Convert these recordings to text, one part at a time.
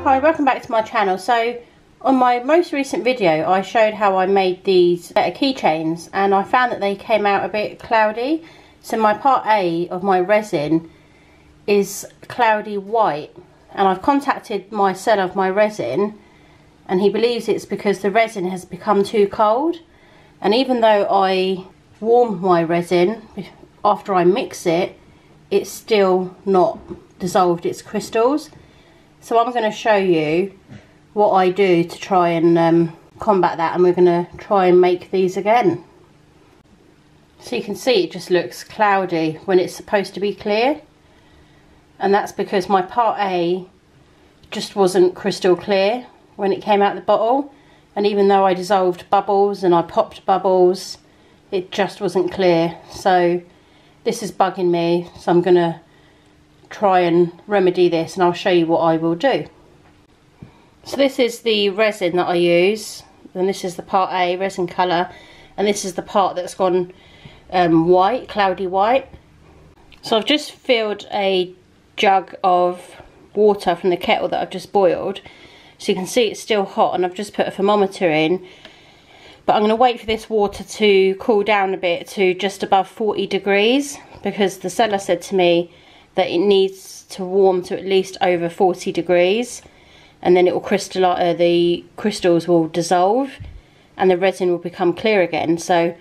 Hi, welcome back to my channel. So on my most recent video I showed how I made these keychains, and I found that they came out a bit cloudy. So my part A of my resin is cloudy white, and I've contacted my seller of my resin and he believes it's because the resin has become too cold. And even though I warm my resin after I mix it, it's still not dissolved its crystals. So I'm going to show you what I do to try and combat that, and we're going to try and make these again. So you can see it just looks cloudy when it's supposed to be clear, and that's because my part A just wasn't crystal clear when it came out of the bottle, and even though I dissolved bubbles and I popped bubbles, it just wasn't clear. So this is bugging me, so I'm going to try and remedy this, and I'll show you what I will do. So this is the resin that I use, and this is the part A resin colour, and this is the part that's gone white, cloudy white. So I've just filled a jug of water from the kettle that I've just boiled, so you can see it's still hot, and I've just put a thermometer in, but I'm going to wait for this water to cool down a bit to just above 40 degrees because the seller said to me that it needs to warm to at least over 40 degrees, and then it will crystallize, the crystals will dissolve and the resin will become clear again. So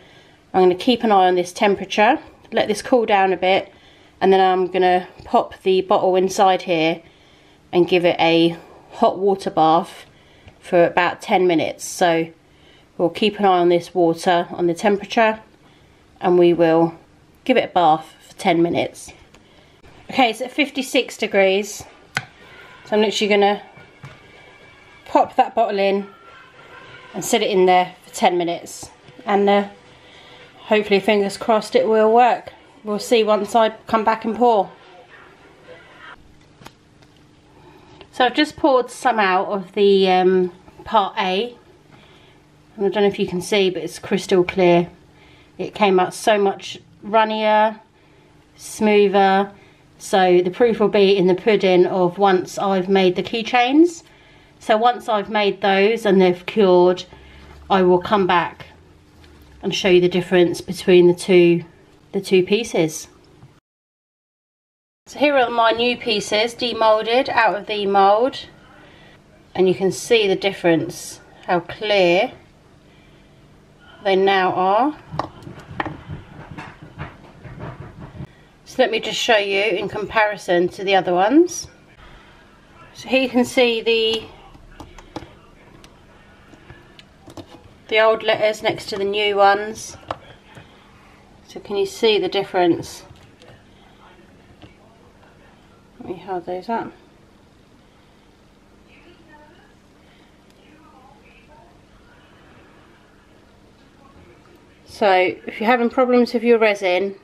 I'm going to keep an eye on this temperature, let this cool down a bit, and then I'm going to pop the bottle inside here and give it a hot water bath for about 10 minutes. So we'll keep an eye on this water, on the temperature, and we will give it a bath for 10 minutes. Okay, it's at 56 degrees, so I'm literally going to pop that bottle in and set it in there for 10 minutes, and hopefully, fingers crossed, it will work. We'll see once I come back and pour. So I've just poured some out of the part A, and I don't know if you can see, but it's crystal clear. It came out so much runnier, smoother. So the proof will be in the pudding of once I've made the keychains. So once I've made those and they've cured, I will come back and show you the difference between the two pieces. So here are my new pieces, demoulded out of the mould, and you can see the difference, how clear they now are. So let me just show you in comparison to the other ones. So here you can see the old letters next to the new ones. So can you see the difference? Let me hold those up. So if you're having problems with your resin,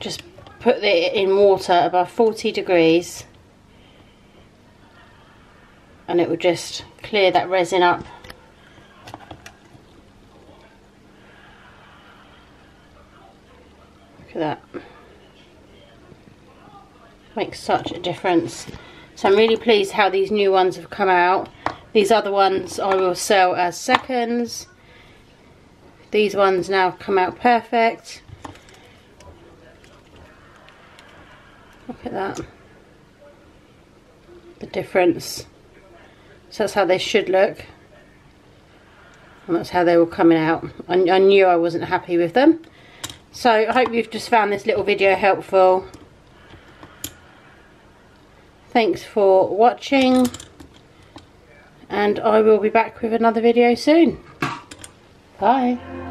just put it in water above 40 degrees and it will just clear that resin up. Look at that. Makes such a difference. So I'm really pleased how these new ones have come out. These other ones I will sell as seconds. These ones now have come out perfect. Look at that, the difference. So that's how they should look, and that's how they were coming out. I knew I wasn't happy with them. So I hope you've just found this little video helpful. Thanks for watching, and I will be back with another video soon. Bye.